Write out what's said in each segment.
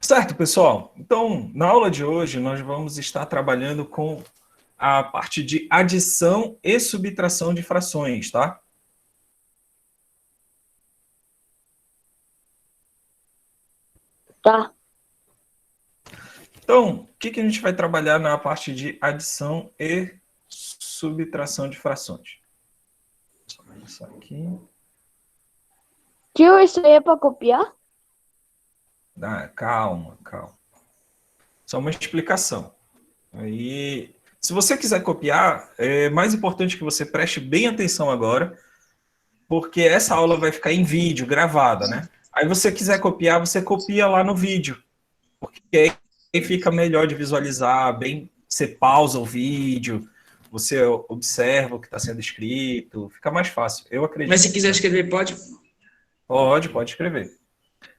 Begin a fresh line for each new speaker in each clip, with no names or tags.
Certo, pessoal? Então, na aula de hoje, nós vamos estar trabalhando com a parte de adição e subtração de frações, tá?
Tá.
Então, o que a gente vai trabalhar na parte de adição e subtração de frações? Só isso aqui.
Tio, isso aí é pra copiar?
Calma, calma. Só uma explicação. Aí, se você quiser copiar, é mais importante que você preste bem atenção agora, porque essa aula vai ficar em vídeo, gravada, né? Aí você quiser copiar, você copia lá no vídeo, porque aí fica melhor de visualizar, bem, você pausa o vídeo, você observa o que está sendo escrito, fica mais fácil, eu
Mas
acredito.
se quiser escrever, pode?
Pode escrever.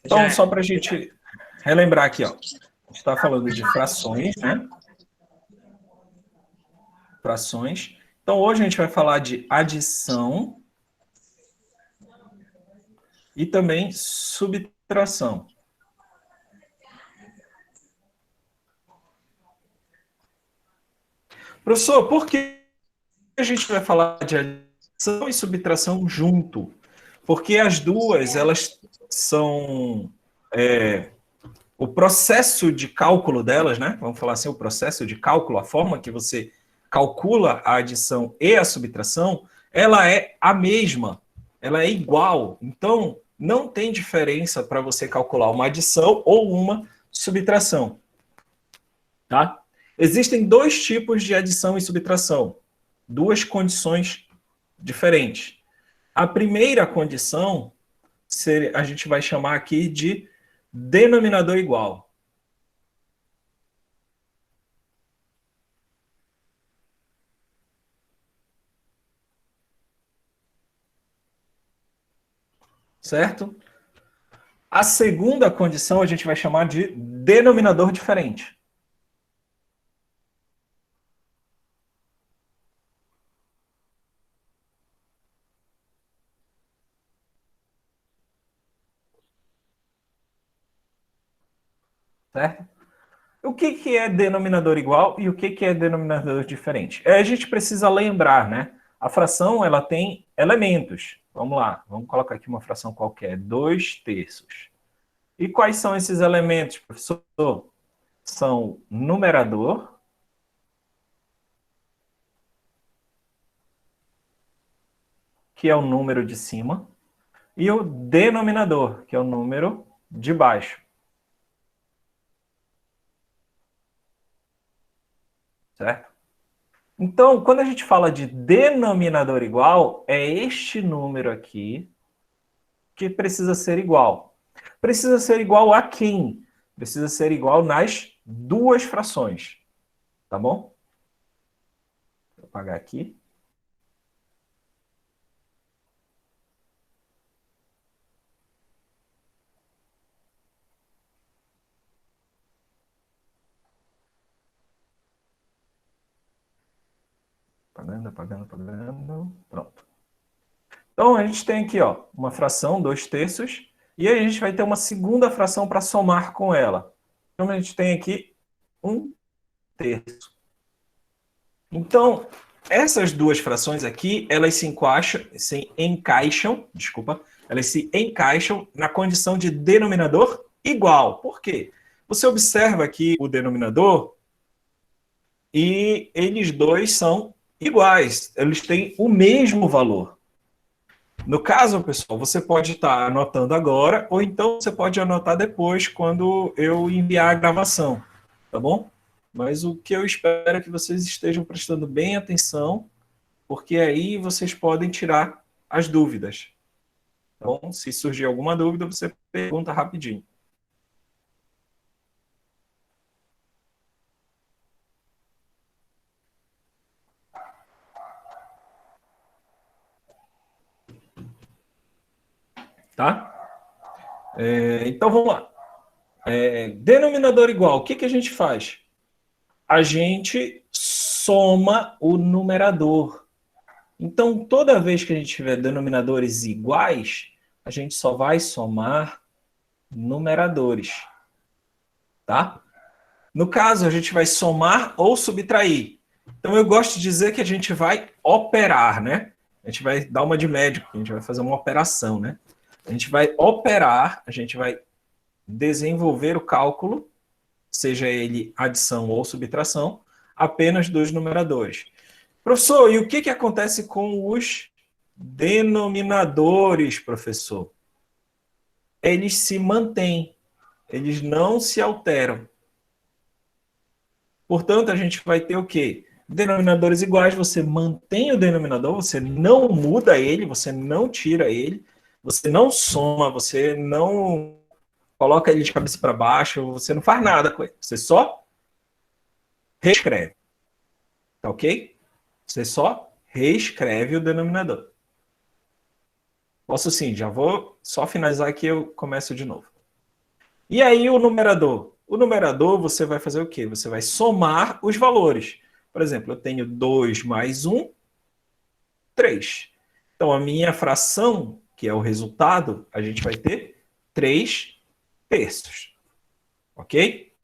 Então,
Já.
só para a gente relembrar aqui, ó, a gente está falando de frações, né? Frações. Então, hoje a gente vai falar de adição e também subtração. Professor, por que a gente vai falar de adição e subtração junto? Porque as duas, elas são... o processo de cálculo delas, né? Vamos falar assim, o processo de cálculo, a forma que você calcula a adição e a subtração, ela é a mesma, ela é igual. Então, não tem diferença para você calcular uma adição ou uma subtração. Tá? Existem dois tipos de adição e subtração, duas condições diferentes. A primeira condição, a gente vai chamar aqui de denominador igual. Certo? A segunda condição a gente vai chamar de denominador diferente. Certo? O que é denominador igual e o que é denominador diferente? A gente precisa lembrar, né? A fração, ela tem elementos. Vamos lá, vamos colocar aqui uma fração qualquer, 2/3. E quais são esses elementos, professor? São numerador, que é o número de cima, e o denominador, que é o número de baixo. Certo? Então, quando a gente fala de denominador igual, é este número aqui que precisa ser igual. Precisa ser igual a quem? Precisa ser igual nas duas frações. Tá bom? Vou apagar aqui. Apagando, apagando, apagando. Pronto. Então, a gente tem aqui, ó, uma fração, 2/3, e aí a gente vai ter uma segunda fração para somar com ela. Então, a gente tem aqui 1/3. Então, essas duas frações aqui, elas elas se encaixam na condição de denominador igual. Por quê? Você observa aqui o denominador e eles dois são iguais, eles têm o mesmo valor. No caso, pessoal, você pode estar anotando agora, ou então você pode anotar depois, quando eu enviar a gravação, tá bom? Mas o que eu espero é que vocês estejam prestando bem atenção, porque aí vocês podem tirar as dúvidas. Então, se surgir alguma dúvida, você pergunta rapidinho. Tá? Então, vamos lá. Denominador igual, o que a gente faz? A gente soma o numerador. Então, toda vez que a gente tiver denominadores iguais, a gente só vai somar numeradores. tá? No caso, a gente vai somar ou subtrair. Então, eu gosto de dizer que a gente vai operar, né? A gente vai dar uma de médico, a gente vai fazer uma operação, né? A gente vai operar, a gente vai desenvolver o cálculo, seja ele adição ou subtração, apenas dos numeradores. Professor, e o que acontece com os denominadores, professor? Eles se mantêm, eles não se alteram. Portanto, a gente vai ter o quê? Denominadores iguais, você mantém o denominador, você não muda ele, você não tira ele, você não soma, você não coloca ele de cabeça para baixo, você não faz nada com ele, você só reescreve, tá ok? Você só reescreve o denominador. Posso sim, já vou só finalizar aqui, eu começo de novo. E aí o numerador? O numerador você vai fazer o quê? Você vai somar os valores. Por exemplo, eu tenho 2 mais 1, 3. Então, a minha fração, que é o resultado, a gente vai ter 3 terços. Ok?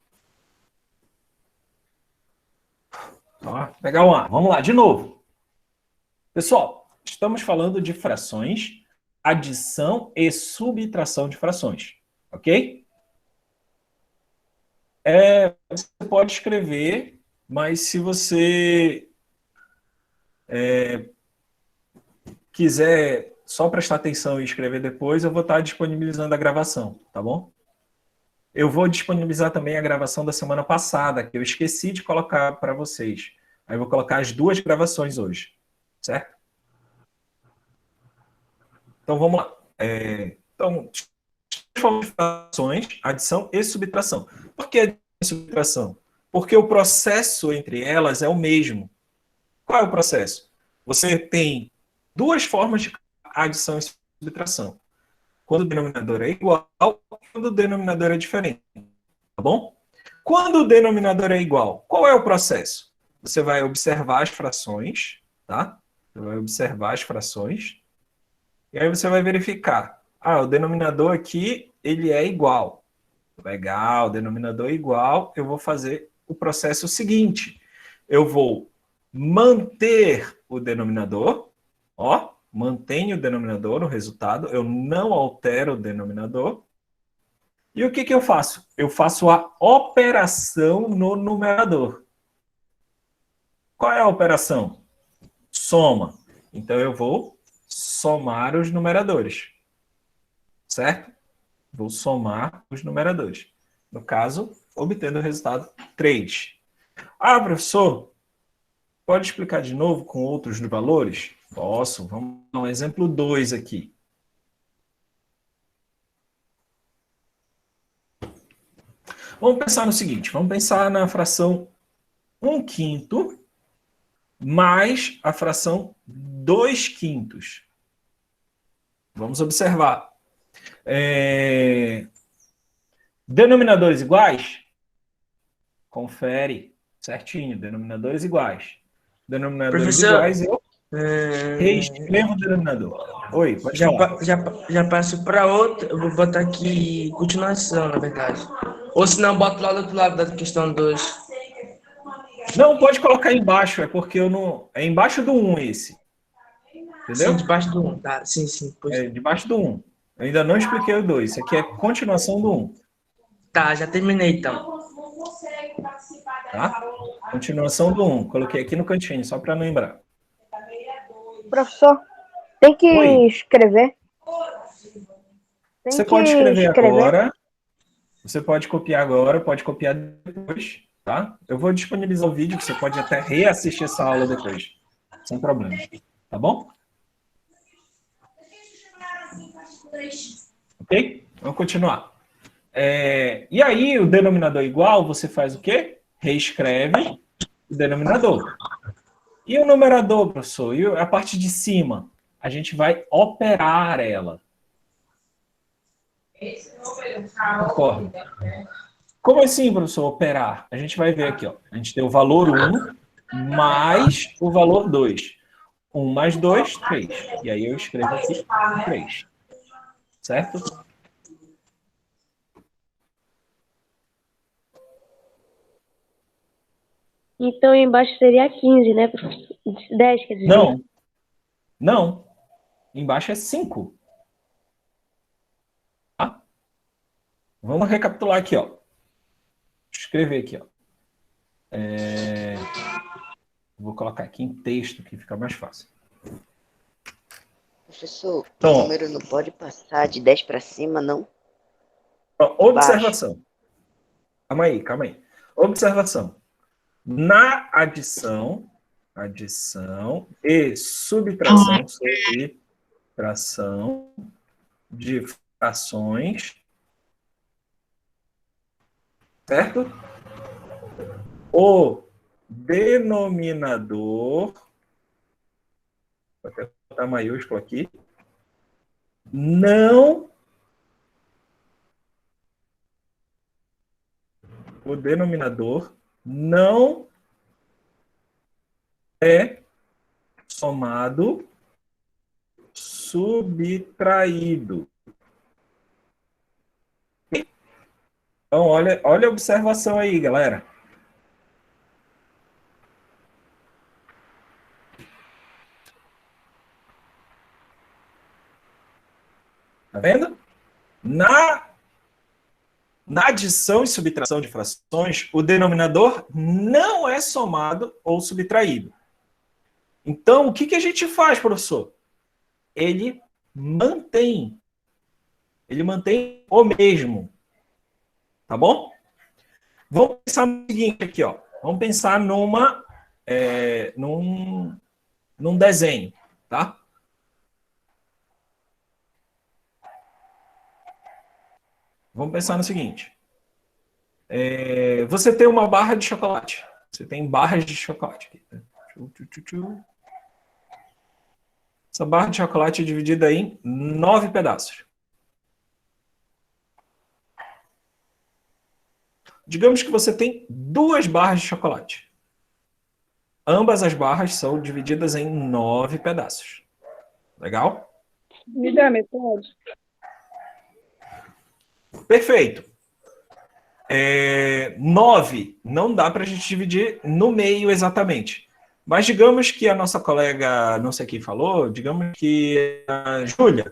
Ó, pegar um A. Vamos lá, de novo. Pessoal, estamos falando de frações, adição e subtração de frações. Ok? Você pode escrever, mas se você quiser só prestar atenção e escrever depois, eu vou estar disponibilizando a gravação, tá bom? Eu vou disponibilizar também a gravação da semana passada, que eu esqueci de colocar para vocês. Aí eu vou colocar as 2 gravações hoje, certo? Então vamos lá. Então, frações, adição e subtração. Por que adição e subtração? Porque o processo entre elas é o mesmo. Qual é o processo? Você tem 2 formas de adição e subtração. Quando o denominador é igual, quando o denominador é diferente. Tá bom? Quando o denominador é igual, qual é o processo? Você vai observar as frações, tá? Você vai observar as frações, e aí você vai verificar. Ah, o denominador aqui, ele é igual. Legal, o denominador é igual, eu vou fazer o processo seguinte. Eu vou manter o denominador, ó, mantenho o denominador, o resultado, eu não altero o denominador. E o que eu faço? Eu faço a operação no numerador. Qual é a operação? Soma. Então eu vou somar os numeradores, certo? Vou somar os numeradores. No caso, obtendo o resultado 3. Ah, professor, pode explicar de novo com outros valores? Posso. Vamos dar um exemplo 2 aqui. Vamos pensar no seguinte, vamos pensar na fração 1/5 mais a fração 2/5. Vamos observar. Denominadores iguais? Confere certinho. Denominadores iguais. Denominadores
Professor,
iguais, eu reescrevo o denominador. Oi, pode
já,
falar.
já passo para outra. Eu vou botar aqui continuação, na verdade. Ou se não, boto lá do outro lado da questão 2.
Não, pode colocar embaixo, é porque eu não. É embaixo do 1 esse.
Sim,
Entendeu?
debaixo do 1. Tá, sim, sim. Pois...
É debaixo do 1. Eu ainda não expliquei o 2. Isso aqui é continuação do 1.
Tá, já terminei então.
Tá? Continuação do 1. Coloquei aqui no cantinho, só para lembrar.
Professor, tem que
Oi.
escrever. Tem
Você
que
pode escrever
escrever.
agora. Você pode copiar agora, pode copiar depois, tá? Eu vou disponibilizar o vídeo, você pode até reassistir essa aula depois, sem problema, tá bom? Ok? Vamos continuar. E aí, o denominador igual, você faz o quê? Reescreve o denominador. E o numerador, professor? E a parte de cima? A gente vai operar ela. Concordo. Como assim, professor, operar? A gente vai ver aqui, ó. A gente tem o valor 1 mais o valor 2. 1 mais 2, 3. E aí eu escrevo aqui 3. Certo?
Então embaixo seria 15, né, professor? 10, quer dizer.
Não. Não. Embaixo é 5. Tá? Vamos recapitular aqui, ó. Deixa eu escrever aqui, ó. Vou colocar aqui em texto, que fica mais fácil.
Professor,
Então,
o número não pode passar de 10 para cima, não?
observação. Calma aí, calma aí. Observação. Na adição e subtração de frações, certo? O denominador, vou até botar maiúsculo aqui, o denominador não é somado, subtraído. Então, olha a observação aí, galera. Tá vendo? Na adição e subtração de frações, o denominador não é somado ou subtraído. Então, o que a gente faz, professor? Ele mantém o mesmo. Tá bom? Vamos pensar no seguinte aqui, ó. Vamos pensar num desenho, tá? Vamos pensar no seguinte. Você tem uma barra de chocolate. Você tem barras de chocolate aqui. Essa barra de chocolate é dividida em 9 pedaços. Digamos que você tem 2 barras de chocolate. Ambas as barras são divididas em 9 pedaços. Legal?
Me dá metade.
Perfeito. 9 não dá para a gente dividir no meio exatamente. Mas digamos que a nossa colega, não sei quem falou, digamos que a Júlia,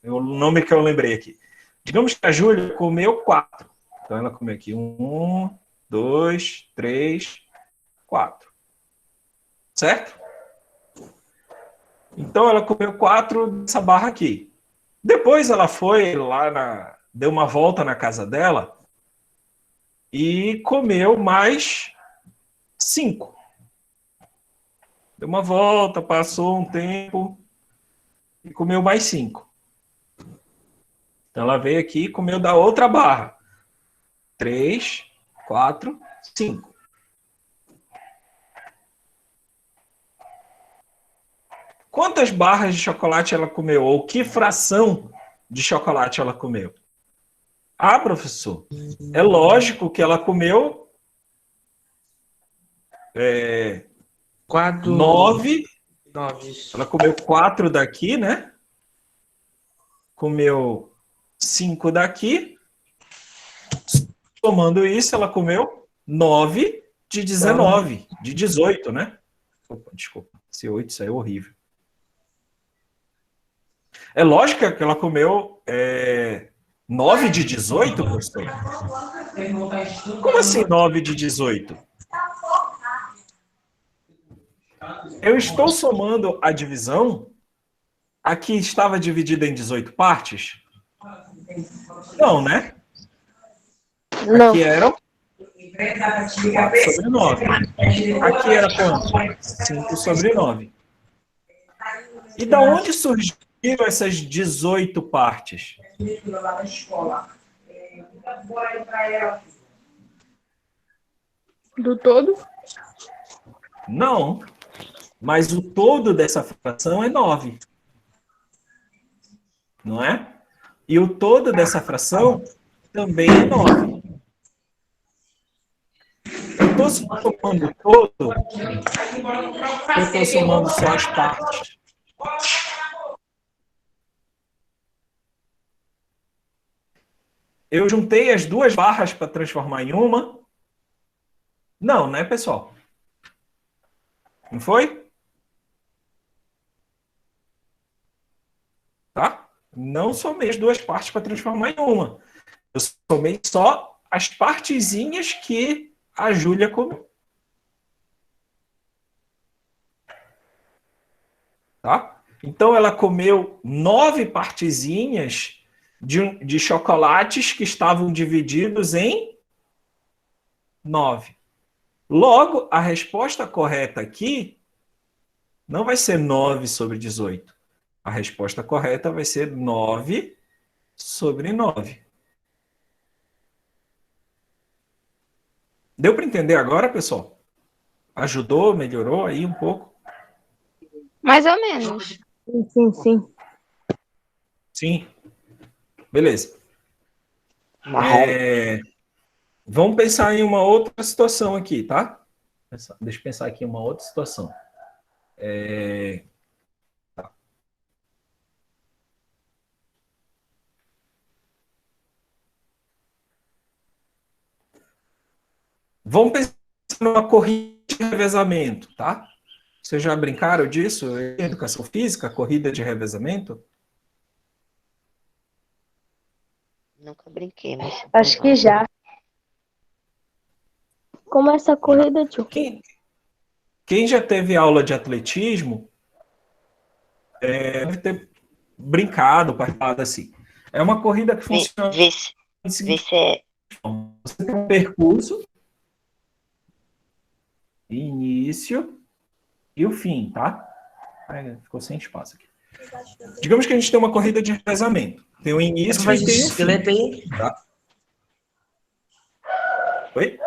o nome que eu lembrei aqui. Digamos que a Júlia comeu 4. Então ela comeu aqui 1, 2, 3, 4. Certo? Então ela comeu 4 dessa barra aqui. Depois ela foi lá, deu uma volta na casa dela e comeu mais 5. Deu uma volta, passou um tempo e comeu mais 5. Então ela veio aqui e comeu da outra barra. 3, 4, 5. Quantas barras de chocolate ela comeu? Ou que fração de chocolate ela comeu? Ah, professor, é lógico que ela comeu 9. Ela comeu 4 daqui, né? Comeu 5 daqui. Somando isso, ela comeu 9 de 19, de 18, né? Opa, desculpa, esse 8 saiu horrível. É lógico que ela comeu 9 de 18, professor? Como assim 9 de 18? Eu estou somando a divisão. Aqui estava dividida em 18 partes? Não, né?
Não.
Aqui eram 4 sobre 9. Aqui era quanto? 5 sobre 9. E da onde surgiram essas 18 partes?
Do todo?
Não. Mas o todo dessa fração é 9. Não é? E o todo dessa fração também é 9. Eu estou somando o todo, eu estou somando só as partes. Eu juntei as 2 barras para transformar em uma? Não, né, pessoal? Não foi? Tá? Não somei as duas partes para transformar em uma. Eu somei só as partezinhas que a Júlia comeu. Tá? Então, ela comeu 9 partezinhas de chocolates que estavam divididos em 9. Logo, a resposta correta aqui não vai ser 9 sobre 18. A resposta correta vai ser 9 sobre 9. Deu para entender agora, pessoal? Ajudou, melhorou aí um pouco?
Mais ou menos.
Sim.
Sim. Beleza.
Marrom.
Vamos pensar em uma outra situação aqui, tá? Deixa eu pensar aqui em uma outra situação. Tá. Vamos pensar numa corrida de revezamento, tá? Vocês já brincaram disso? Educação física, corrida de revezamento?
Nunca brinquei, mas...
Acho que já. Como essa corrida, tio?
Quem já teve aula de atletismo deve ter brincado, participado assim. É uma corrida que funciona
Vê
da seguinte
se é...
forma. Você tem um percurso, início e o fim, tá? Ai, ficou sem espaço aqui. Digamos que a gente tem uma corrida de revezamento. Tem o início
Faz
e tem
esse
o
esqueleto
fim.
aí.
Tá? Oi?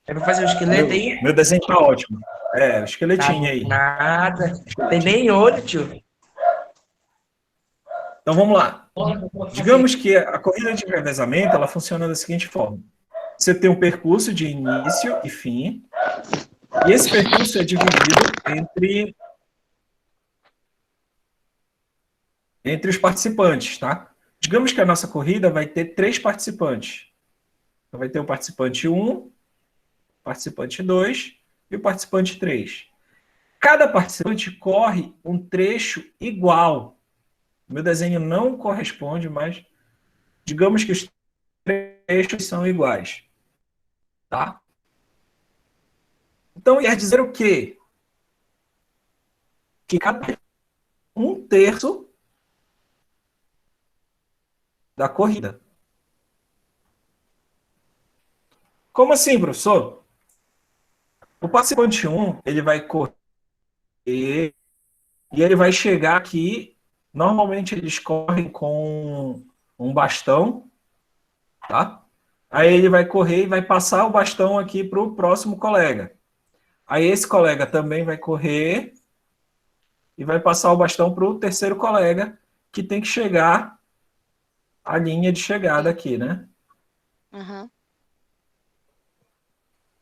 É pra fazer o esqueleto aí?
Meu desenho tá ótimo. O
Tá
esqueletinho aí.
nada. Tem nem olho, tio.
Então vamos lá. Digamos que a corrida de revezamento ela funciona da seguinte forma. Você tem um percurso de início e fim, e esse percurso é dividido entre os participantes, tá? Digamos que a nossa corrida vai ter 3 participantes. Então, vai ter o participante 1, participante 2 e o participante 3. Cada participante corre um trecho igual. Meu desenho não corresponde, mas digamos que os trechos são iguais. Tá? Então, quer dizer o quê? Que cada um terço da corrida. Como assim, professor? O participante 1, ele vai correr e ele vai chegar aqui. Normalmente eles correm com um bastão, tá? Aí ele vai correr e vai passar o bastão aqui para o próximo colega. Aí esse colega também vai correr e vai passar o bastão para o terceiro colega, que tem que chegar à linha de chegada aqui, né?
Uhum.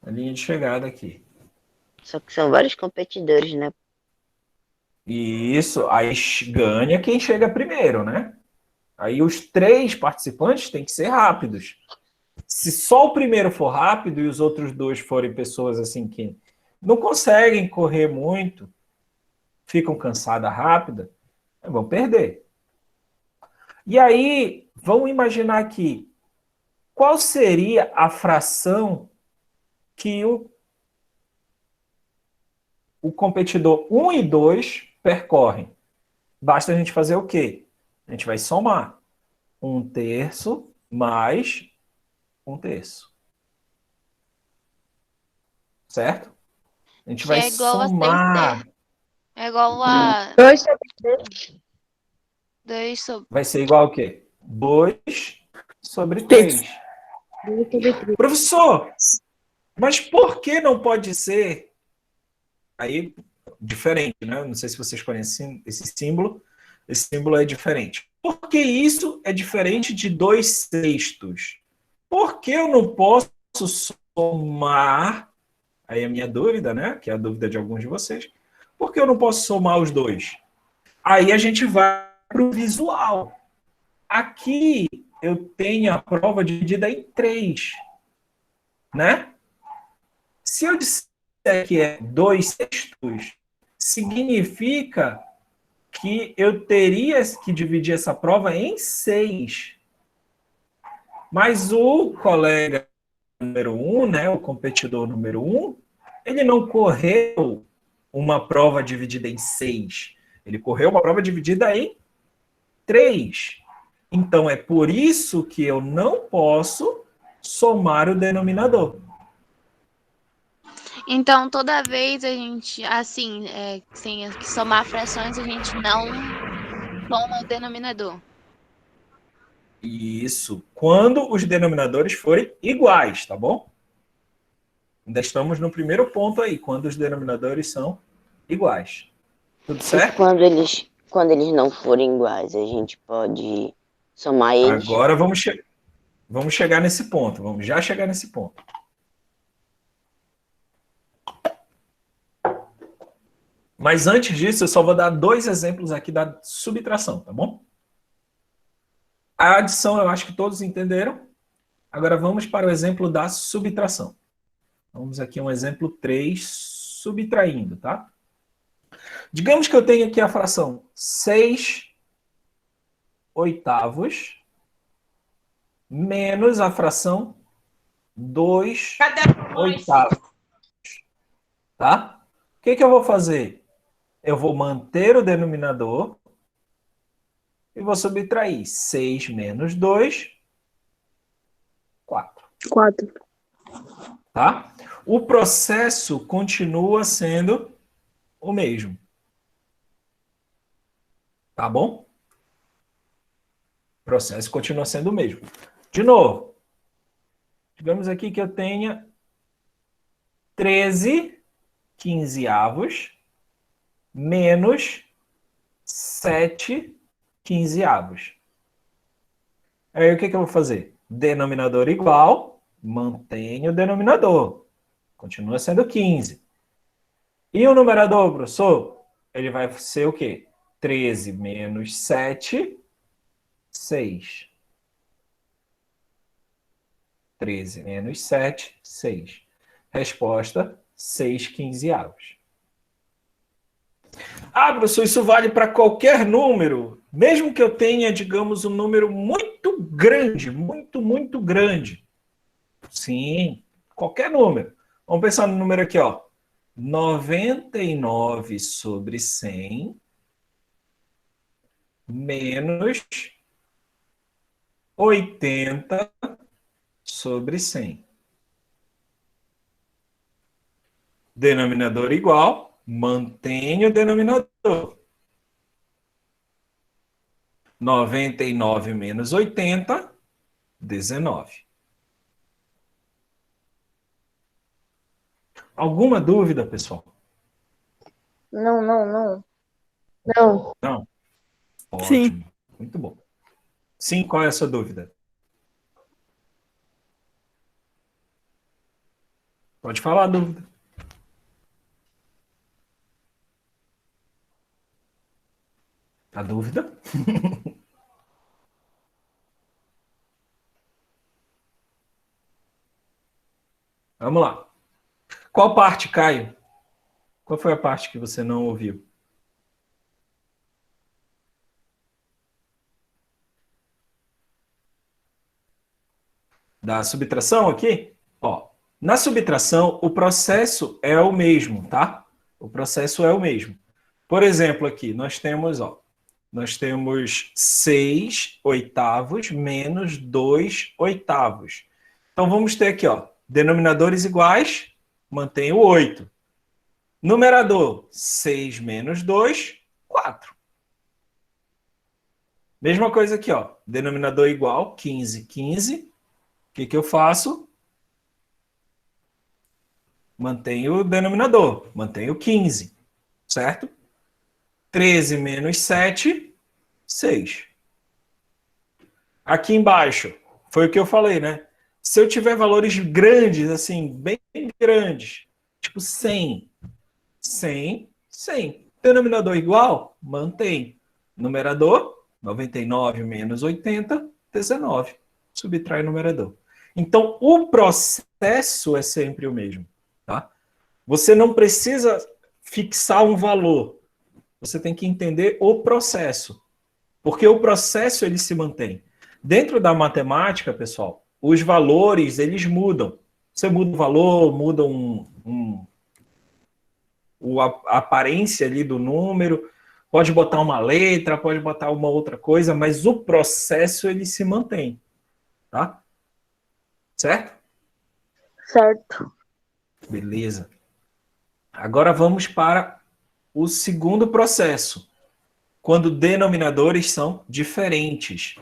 A linha de chegada aqui.
Só que são vários competidores, né?
E isso, aí ganha quem chega primeiro, né? Aí os 3 participantes têm que ser rápidos. Se só o primeiro for rápido e os outros 2 forem pessoas assim que não conseguem correr muito, ficam cansadas rápida, vão perder. E aí, vamos imaginar aqui, qual seria a fração que o competidor 1 e 2 percorrem? Basta a gente fazer o quê? A gente vai somar 1/3 mais 1/3. Certo? A gente
Que
vai
é igual a
somar.
6D. É igual a
2 sobre 3.
2 sobre...
Vai ser igual ao quê? 2 sobre 3. Professor, mas por que não pode ser aí diferente, né? Não sei se vocês conhecem esse símbolo. Esse símbolo é diferente. Por que isso é diferente de 2/6? Por que eu não posso somar? Aí é a minha dúvida, né? Que é a dúvida de alguns de vocês. Por que eu não posso somar os dois? Aí a gente vai para o visual. Aqui eu tenho a prova dividida em 3, né? Se eu disser que é 2/6, significa que eu teria que dividir essa prova em 6. Mas o colega número 1, né, o competidor número 1, ele não correu uma prova dividida em 6. Ele correu uma prova dividida em 3. Então, é por isso que eu não posso somar o denominador.
Então, toda vez a gente, assim, sem somar frações, a gente não soma o denominador.
Isso, quando os denominadores forem iguais, tá bom? Ainda estamos no primeiro ponto aí, quando os denominadores são iguais. Tudo
E
certo?
quando eles não forem iguais, a gente pode somar eles?
Agora vamos chegar nesse ponto, vamos já chegar nesse ponto. Mas antes disso, eu só vou dar 2 exemplos aqui da subtração, tá bom? A adição eu acho que todos entenderam. Agora vamos para o exemplo da subtração. Vamos aqui um exemplo 3, subtraindo, tá? Digamos que eu tenho aqui a fração 6/8 menos a fração 2/8. Tá? O que eu vou fazer? Eu vou manter o denominador e vou subtrair 6 menos 2, 4.
4.
Tá? O processo continua sendo o mesmo. Tá bom? O processo continua sendo o mesmo. De novo, digamos aqui que eu tenha 13/15 menos 7/15. Aí o que eu vou fazer? Denominador igual, mantenho o denominador. Continua sendo 15. E o numerador, professor? Ele vai ser o quê? 13 menos 7, 6. 13 menos 7, 6. Resposta, 6/15. Ah, professor, isso vale para qualquer número, mesmo que eu tenha, digamos, um número muito grande, muito grande. Sim, qualquer número. Vamos pensar no número aqui, ó. 99/100 menos 80/100. Denominador igual, mantenho o denominador. 99 menos 80, 19. Alguma dúvida, pessoal?
Não.
Não? Ótimo.
Sim.
Muito bom. Sim, qual é a sua dúvida? Pode falar a dúvida. A dúvida? Vamos lá. Qual parte, Caio? Qual foi a parte que você não ouviu? Da subtração aqui? Ó, na subtração, o processo é o mesmo, tá? O processo é o mesmo. Por exemplo, aqui, nós temos 6/8 menos 2/8. Então, vamos ter aqui, ó, denominadores iguais, mantém o 8. Numerador, 6 menos 2, 4. Mesma coisa aqui, ó, denominador igual, 15/15. O que eu faço? Mantenho o denominador, mantenho 15, certo? 13 menos 7, 6. Aqui embaixo, foi o que eu falei, né? Se eu tiver valores grandes, assim, bem grandes, tipo 100, 100, 100. Denominador igual, mantém. Numerador, 99 menos 80, 19. Subtrai o numerador. Então, o processo é sempre o mesmo, tá? Você não precisa fixar um valor. Você tem que entender o processo. Porque o processo, ele se mantém. Dentro da matemática, pessoal, os valores, eles mudam. Você muda o valor, muda a aparência ali do número, pode botar uma letra, pode botar uma outra coisa, mas o processo, ele se mantém. Tá? Certo?
Certo.
Beleza. Agora vamos para o segundo processo, quando denominadores são diferentes.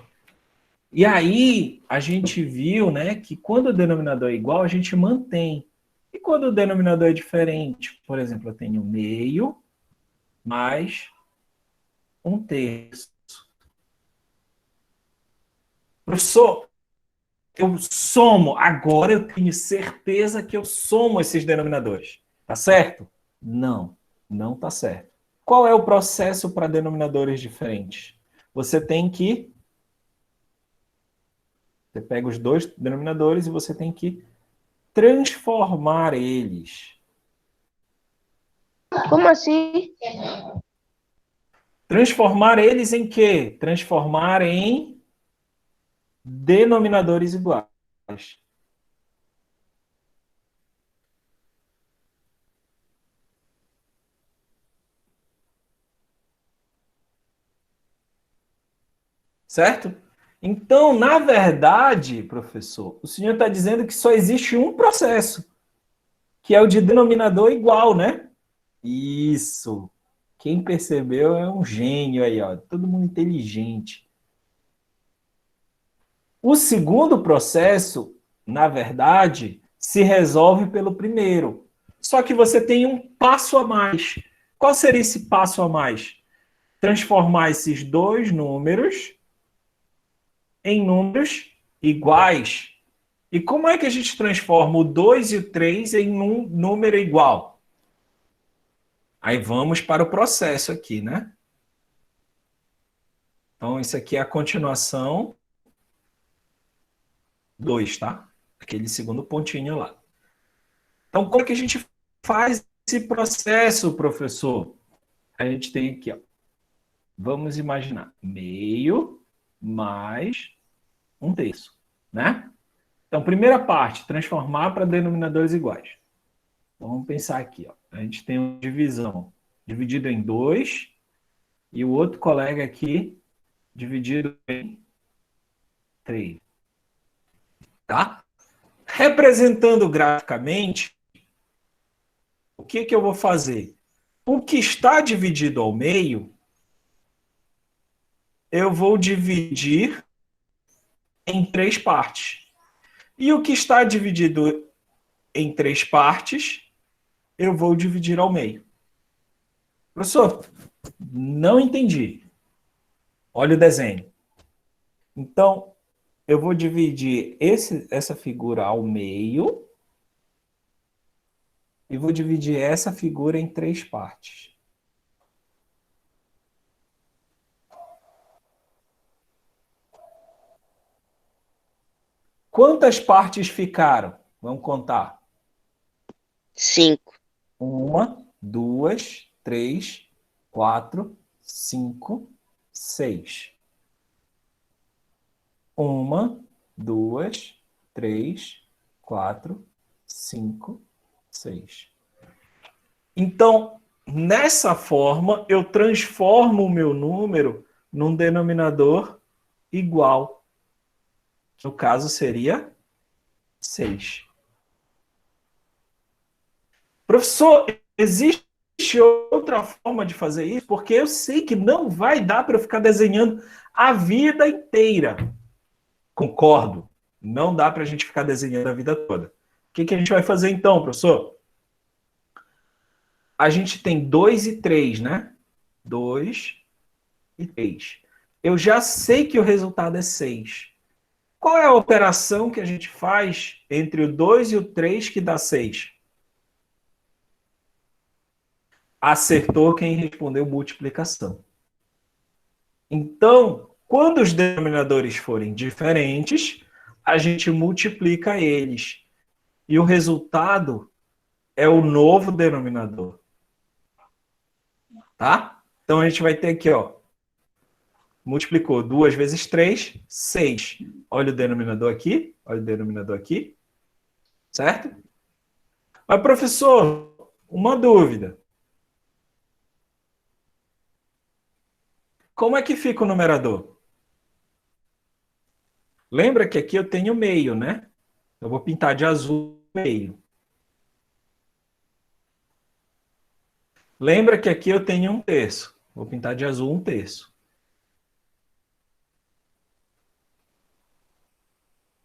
E aí a gente viu, né, que quando o denominador é igual, a gente mantém. E quando o denominador é diferente, por exemplo, eu tenho meio mais um terço. Professor, eu somo, agora eu tenho certeza que eu somo esses denominadores. Tá certo? Não, não tá certo. Qual é o processo para denominadores diferentes? Você tem que... Você pega os dois denominadores e você tem que transformar eles.
Como assim?
Transformar eles em quê? Transformar em denominadores iguais. Certo? Então, na verdade, professor, o senhor está dizendo que só existe um processo, que é o de denominador igual, né? Isso. Quem percebeu é um gênio aí, ó. Todo mundo inteligente. O segundo processo, na verdade, se resolve pelo primeiro. Só que você tem um passo a mais. Qual seria esse passo a mais? Transformar esses dois números em números iguais. E como é que a gente transforma o 2 e o 3 em um número igual? Aí vamos para o processo aqui, né? Então, isso aqui é a continuação 2, tá? Aquele segundo pontinho lá. Então, como é que a gente faz esse processo, professor? A gente tem aqui, ó. Vamos imaginar, meio mais um terço, né? Então, primeira parte, transformar para denominadores iguais. Vamos pensar aqui, ó. A gente tem uma divisão dividido em 2 e o outro colega aqui dividido em 3. Tá? Representando graficamente, o que que eu vou fazer? O que está dividido ao meio, eu vou dividir em 3 partes. E o que está dividido em 3 partes, eu vou dividir ao meio. Professor, não entendi. Olha o desenho. Então, eu vou dividir essa figura ao meio e vou dividir essa figura em 3 partes. Quantas partes ficaram? Vamos contar.
5.
1, 2, 3, 4, 5, 6. 1, 2, 3, 4, 5, 6. Então, nessa forma, eu transformo o meu número num denominador igual. No caso, seria 6. Professor, existe outra forma de fazer isso? Porque eu sei que não vai dar para eu ficar desenhando a vida inteira. Concordo. Não dá para a gente ficar desenhando a vida toda. O que que a gente vai fazer então, professor? A gente tem 2 e 3, né? 2 e 3. Eu já sei que o resultado é 6. Qual é a operação que a gente faz entre o 2 e o 3 que dá 6? Acertou quem respondeu multiplicação. Então, quando os denominadores forem diferentes, a gente multiplica eles. E o resultado é o novo denominador. Tá? Então, a gente vai ter aqui, ó. Multiplicou 2 vezes 3, 6. Olha o denominador aqui. Olha o denominador aqui. Certo? Mas, professor, uma dúvida. Como é que fica o numerador? Lembra que aqui eu tenho meio, né? Eu vou pintar de azul meio. Lembra que aqui eu tenho 1/3. Vou pintar de azul 1/3.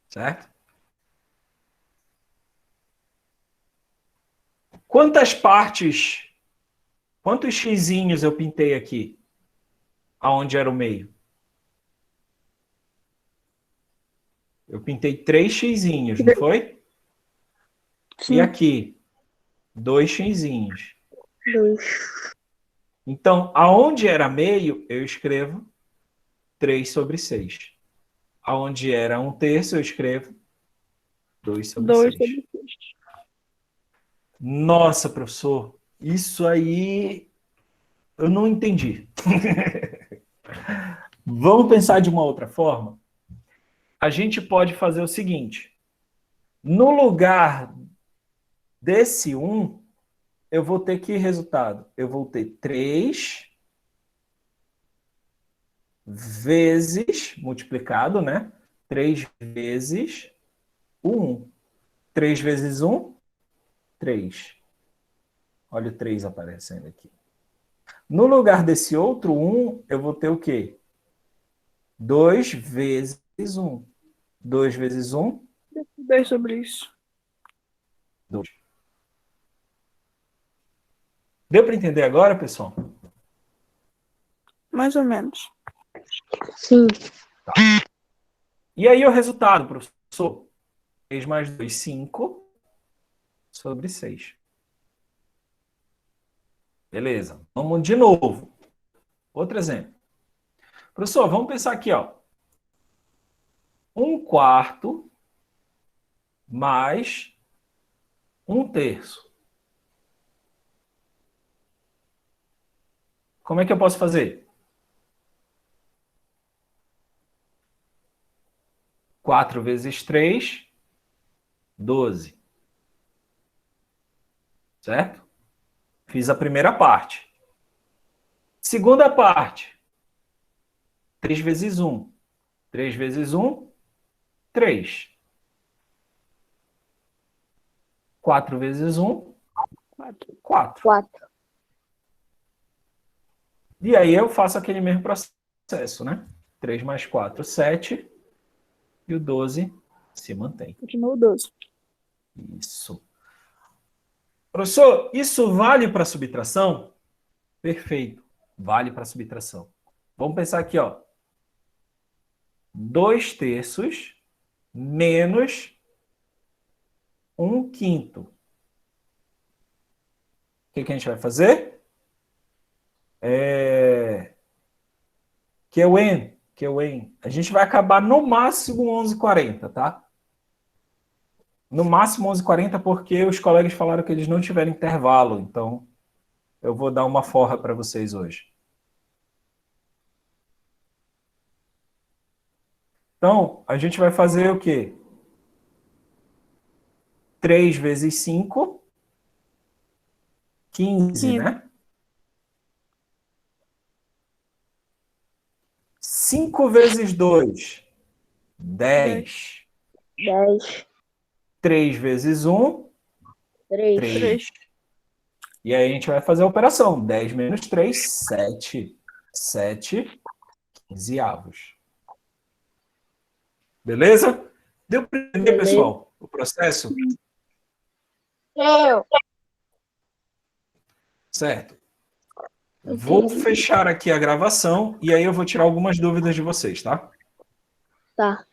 Certo? Quantas partes, quantos xizinhos eu pintei aqui? Aonde era o meio? Eu pintei 3 xizinhos, não foi?
Sim.
E aqui? 2 xizinhos.
2.
Então, aonde era meio, eu escrevo 3/6. Aonde era 1/3, eu escrevo 2/6.
2/6.
Nossa, professor, isso aí eu não entendi. Vamos pensar de uma outra forma? A gente pode fazer o seguinte. No lugar desse 1, eu vou ter que resultado? Eu vou ter 3 vezes, multiplicado, né? 3 vezes o 1. 3 vezes 1, 3. Olha o 3 aparecendo aqui. No lugar desse outro 1, eu vou ter o quê? 2 vezes 1. 2 vezes 1,
2 sobre isso.
2. Deu para entender agora, pessoal?
Mais ou menos.
Sim.
E aí o resultado, professor? 3 mais 2, 5 sobre 6. Beleza. Vamos de novo. Outro exemplo. Professor, vamos pensar aqui, ó. 1/4 mais 1/3. Como é que eu posso fazer? 4 vezes 3, 12. Certo? Fiz a primeira parte. Segunda parte. 3 vezes 1. 3 vezes 1, 3. 4 vezes 1, 4.
4.
E aí eu faço aquele mesmo processo, né? 3 mais 4, 7. E o 12 se mantém.
Continua o 12.
Isso. Professor, isso vale para subtração? Perfeito. Vale para subtração. Vamos pensar aqui, ó. 2/3 menos 1/5. O que a gente vai fazer? Que é o N. A gente vai acabar no máximo 11h40, tá? No máximo 11h40 porque os colegas falaram que eles não tiveram intervalo. Então, eu vou dar uma forra para vocês hoje. Então, a gente vai fazer o quê? 3 vezes 5, 15, né? 5 vezes 2, 10.
10.
3 vezes 1,
3.
3. E aí a gente vai fazer a operação. 10 menos 3, 7. 7 quinzeavos. Beleza? Deu para entender, pessoal, o processo?
Eu.
Certo. Vou fechar aqui a gravação e aí eu vou tirar algumas dúvidas de vocês, tá?
Tá.